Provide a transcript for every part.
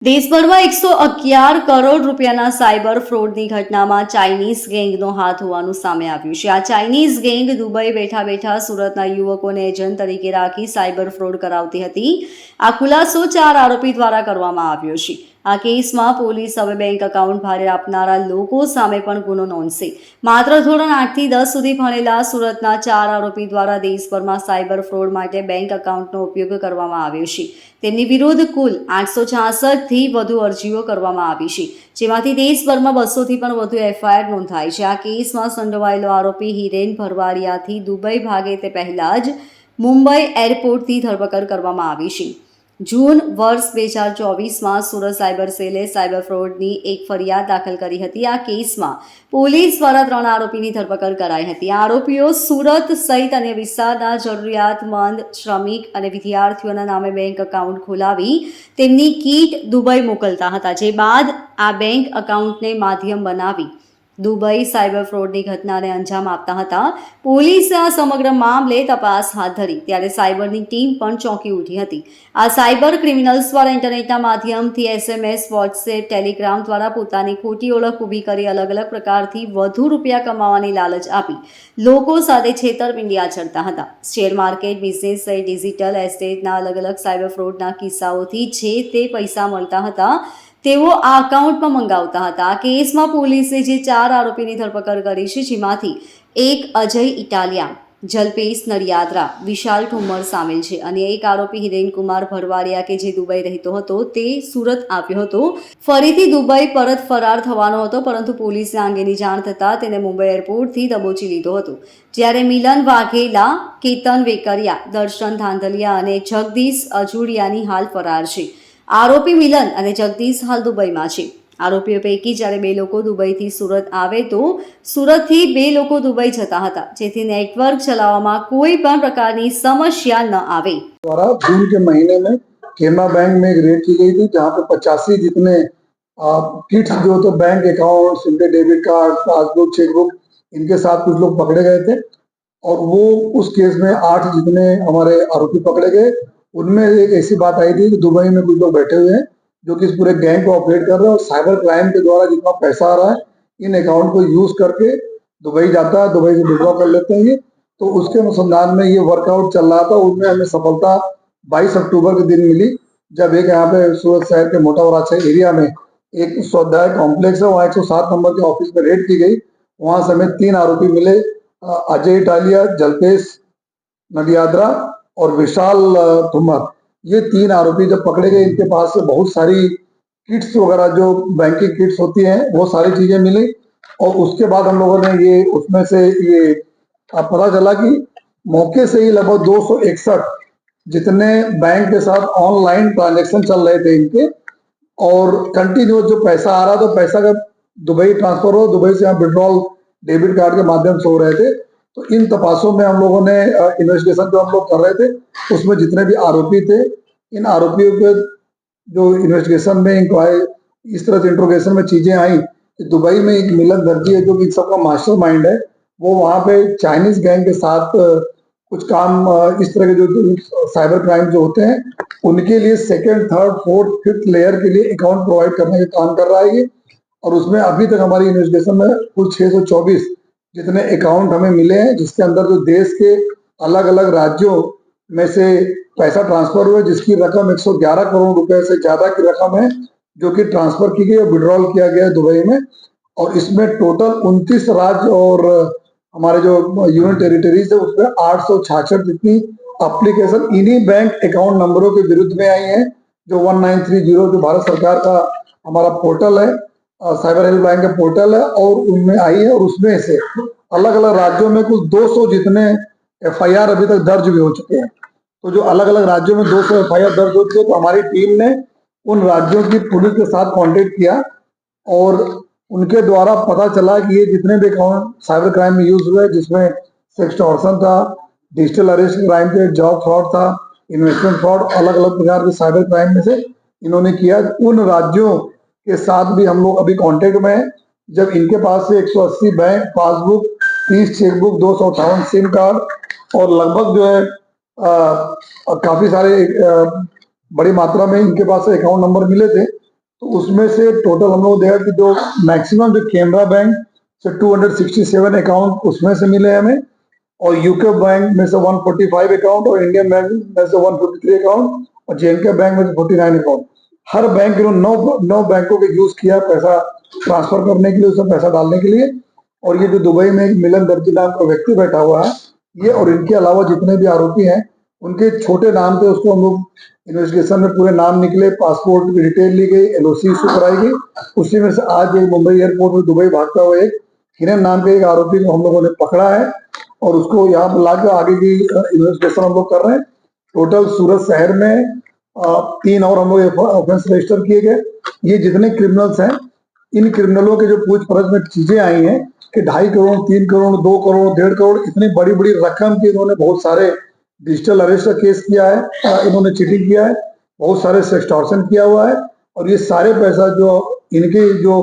દેશભરમાં 111 કરોડ રૂપિયાના સાયબર ફ્રોડની ઘટનામાં ચાઇનીઝ ગેંગનો હાથ હોવાનું સામે આવ્યું છે। આ ચાઇનીઝ ગેંગ દુબઈ બેઠા બેઠા સુરતના યુવકોને એજન્ટ તરીકે રાખી સાયબર ફ્રોડ કરાવતી હતી। આ ખુલાસો 4 આરોપી દ્વારા કરવામાં આવ્યો છે। આ કેસમાં પોલીસ હવે બેંક એકાઉન્ટ ભાડે આપનારા લોકો સામે પણ ગુનો નોંધશે। માત્ર ધોરણ 8 થી 10 સુધી ભણેલા સુરતના 4 આરોપી દ્વારા દેશભરમાં સાયબર ફ્રોડ માટે બેંક એકાઉન્ટનો ઉપયોગ કરવામાં આવ્યો છે। તેમની વિરુદ્ધ કુલ 866 થી વધુ અરજીઓ કરવામાં આવી છે, જેમાંથી દેશભરમાં 200 થી પણ વધુ એફઆઈઆર નોંધાઈ છે। આ કેસમાં સંડોવાયેલો આરોપી હિરેન ભરવાડિયાથી દુબઈ ભાગે તે પહેલા જ મુંબઈ એરપોર્ટથી ધરપકડ કરવામાં આવી છે। જૂન વર્ષ 2024માં સુરત સાયબર સેલે સાયબર ફ્રોડની એક ફરિયાદ દાખલ કરી હતી। આ કેસમાં પોલીસ દ્વારા 3 આરોપીની ધરપકડ કરાઈ હતી। આ આરોપીઓ સુરત સહિત અન્ય વિસ્તારના જરૂરિયાતમંદ શ્રમિક અને વિદ્યાર્થીઓના નામે બેંક એકાઉન્ટ ખોલાવી તેમની કીટ દુબઈ મોકલતા હતા, જે બાદ આ બેંક એકાઉન્ટને માધ્યમ બનાવી દુબઈ સાયબર ફ્રોડની ઘટનાને અંજામ આપતા હતા। પોલીસે આ સમગ્ર મામલે તપાસ હાથ ધરી ત્યારે સાયબરની ટીમ પણ ચોંકી ઉઠી હતી। આ સાયબર ક્રિમિનલ્સ દ્વારા ઇન્ટરનેટના માધ્યમથી એસએમએસ, વોટ્સએપ, ટેલિગ્રામ દ્વારા પોતાની ખોટી ઓળખ ઊભી કરી અલગ અલગ પ્રકારથી વધુ રૂપિયા કમાવાની લાલચ આપી લોકો સાથે છેતરપિંડી આચરતા હતા। શેર માર્કેટ, બિઝનેસ સહિત ડિજિટલ એસ્ટેટના અલગ અલગ સાયબર ફ્રોડના કિસ્સાઓથી જે તે પૈસા મળતા હતા તેઓ આ એકાઉન્ટમાં મંગાવતા હતા। આ કેસમાં પોલીસે જે 4 આરોપીની ધરપકડ કરી છે, જેમાંથી એક અજય ઇટાલિયા, જલ્પેશ નડિયાદરા, વિશાલ ઠુમ્મર સામેલ છે અને એક આરોપી હિરેનકુમાર ભરવાડિયા કે જે દુબઈ રહેતો હતો તે સુરત આવ્યો હતો, ફરીથી દુબઈ પરત ફરાર થવાનો હતો, પરંતુ પોલીસને આ અંગેની જાણ થતાં તેને મુંબઈ એરપોર્ટથી દબોચી લીધો હતો। જ્યારે મિલન વાઘેલા, કેતન વેકરિયા, દર્શન ધાંધલિયા અને જગદીશ અજુડિયાની હાલ ફરાર છે। આરોપી મિલન અને જગદીશ હાલ દુબઈમાં છે। આરોપીઓ પૈકી જ્યારે 2 લોકો દુબઈથી સુરત આવે તો સુરતથી 2 લોકો દુબઈ જતા હતા, જેથી नेटवर्क चलावવામાં કોઈ પણ પ્રકારની સમસ્યા ન આવે। द्वारा जून के महीने में केनरा बैंक में एक रेड की गई थी, जहां पे 85 जितने किट्स जो तो bank account, simple debit card, passbook, chequebook, इनके साथ कुछ लोग पकड़े गए थे। और वो उस केस में 8 जितने हमारे आरोपी पकड़े गए, उनमें एक ऐसी बात आई थी कि दुबई में कुछ लोग बैठे हुए हैं जो कि इस पूरे गैंग को ऑपरेट कर रहे हैं और साइबर क्राइम के द्वारा जितना पैसा आ रहा है इन अकाउंट को यूज करके दुबई जाता है, दुबई से विड्रॉ कर लेते हैं ये। तो उसके अनुसंधान में ये वर्कआउट चल रहा था। उसमें हमें सफलता 22 अक्टूबर के दिन मिली, जब एक यहाँ पे सूरत शहर के मोटा वराछा एरिया में एक स्वाध्याय कॉम्प्लेक्स है, वहाँ 107 नंबर के ऑफिस में रेड की गई। वहां से हमें 3 आरोपी मिले, अजय इटालिया, जल्पेश नडियादरा और विशाल ठुम्मर। ये 3 आरोपी जब पकड़े गए, इनके पास से बहुत सारी किट्स वगैरह जो बैंकिंग किट्स होती हैं वो सारी चीजें मिली। और उसके बाद हम लोगों ने ये उसमें से ये पता चला कि मौके से ही लगभग 261 जितने बैंक के साथ ऑनलाइन ट्रांजैक्शन चल रहे थे इनके, और कंटिन्यूस जो पैसा आ रहा था, पैसा का दुबई ट्रांसफर हो, दुबई से हम विड्रॉल डेबिट कार्ड के माध्यम से हो रहे थे। तो इन तपासों में हम लोगों ने इन्वेस्टिगेशन जो हम लोग कर रहे थे, उसमें जितने भी आरोपी थे, इन आरोपियों के जो इन्वेस्टिगेशन में इंक्वायरी इस तरह से इंट्रोगेशन में चीजें आई कि दुबई में एक मिलन दर्जी है जो कि सबका मास्टरमाइंड है। वो वहाँ पे चाइनीज गैंग के साथ कुछ काम इस तरह के जो साइबर क्राइम जो होते हैं उनके लिए second, third, fourth, fifth layer के लिए अकाउंट प्रोवाइड करने का काम कर रहा है ये। और उसमें अभी तक हमारी इन्वेस्टिगेशन में कुल 624 जितने अकाउंट हमें मिले हैं, जिसके अंदर जो देश के अलग अलग राज्यों में से पैसा ट्रांसफर हुआ, जिसकी रकम 111 करोड़ रुपए से ज्यादा की रकम है जो कि ट्रांसफर की गई और विड्रॉल किया गया है दुबई में। और इसमें टोटल 29 राज्य और हमारे जो यूनियन टेरिटरीज है उसमें 866 जितनी एप्लीकेशन इन्हीं बैंक अकाउंट नंबरों के विरुद्ध में आई हैं, जो 1930 जो भारत सरकार का हमारा पोर्टल है, साइबर हेल्पलाइन का पोर्टल है, और उनमें आई है। और उसमें से अलग अलग राज्यों में कुछ 200 जितने एफआईआर अभी तक दर्ज भी हो चुके हैं। तो जो अलग अलग राज्यों में 200 एफआईआर दर्ज हो चुके, तो हमारी टीम ने उन राज्यों की पुलिस के साथ कांटेक्ट किया और उनके द्वारा पता चला कि ये जितने भी अकाउंट साइबर क्राइम में यूज हुए, जिसमें सेक्सटॉर्शन था, डिजिटल अरेस्ट क्राइम थे, जॉब फ्रॉड था, इन्वेस्टमेंट फ्रॉड, अलग अलग प्रकार के साइबर क्राइम में से इन्होंने किया। उन राज्यों के साथ भी हम लोग अभी कांटेक्ट में हैं। जब इनके पास से 180 bank passbook, 30 chequebook, 258 SIM card और लगभग जो है काफी सारे बड़ी मात्रा में इनके पास से अकाउंट नंबर मिले थे, तो उसमें से टोटल हम लोग देखा कि जो मैक्सिमम जो कैनरा बैंक से 267 अकाउंट उसमें से मिले हमें, और यूको बैंक में से 145 अकाउंट, और इंडियन बैंक में से 153 अकाउंट, और जेएनके बैंक में से 49 अकाउंट। हर बैंक ने नौ बैंकों के यूज किया पैसा ट्रांसफर करने के लिए, उसमें पैसा डालने के लिए। और ये जो दुबई में एक मिलन दर्जी नाम का व्यक्ति बैठा हुआ है, ये और इनके अलावा जितने भी आरोपी हैं उनके छोटे नाम थे, उसको हम लोग इन्वेस्टिगेशन में पूरे नाम निकले, पासपोर्ट की डिटेल ली गई, एलओसी इशू कराई गई। उसी में से आज एक मुंबई एयरपोर्ट में दुबई भागता हुआ एक हिरन नाम के एक आरोपी को हम लोगों ने पकड़ा है, और उसको यहाँ पर लाकर आगे की इन्वेस्टिगेशन हम लोग कर रहे हैं। टोटल सूरत शहर में 3 और हम लोग ऑफेंस रजिस्टर किए गए। ये जितने क्रिमिनल्स हैं, इन क्रिमिनलों के जो पूछपरछ में चीजें आई हैं कि 2.5 करोड़, 3 करोड़, 2 करोड़, 1.5 करोड़, इतनी बड़ी बड़ी रकम की इन्होंने बहुत सारे डिजिटल अरेस्ट का केस किया है, इन्होंने चीटिंग किया है, बहुत सारे सेक्सटॉर्शन किया हुआ है। और ये सारे पैसा जो इनके जो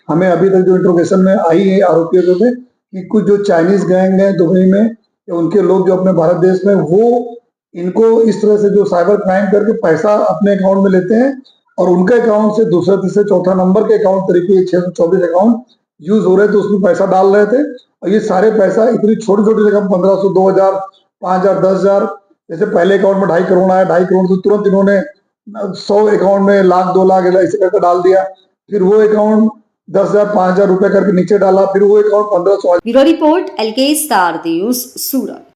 हमें अभी तक जो इंट्रोगेशन में आई है आरोपियों में, कि कुछ जो चाइनीज गैंग है दुबई में, उनके लोग जो अपने भारत देश में, वो इनको इस तरह से जो साइबर क्राइम करके पैसा अपने अकाउंट में लेते हैं, और उनके अकाउंट से दूसरे तीसरे चौथा नंबर के अकाउंट तरीके 624 अकाउंट यूज हो रहे थे, उसमें पैसा डाल रहे थे। और ये सारे पैसा इतनी छोटी छोटी रकम 1500, 2000, 5000, 10,000, जैसे पहले अकाउंट में 2.5 करोड़ आया, 2.5 करोड़ से तुरंत इन्होंने 100 अकाउंट में 1 लाख, 2 लाख ऐसे करके डाल दिया। फिर वो अकाउंट 10,000, 5,000 रुपए करके नीचे डाला, फिर वो account 1500। Bureau report LK Star News सूरत।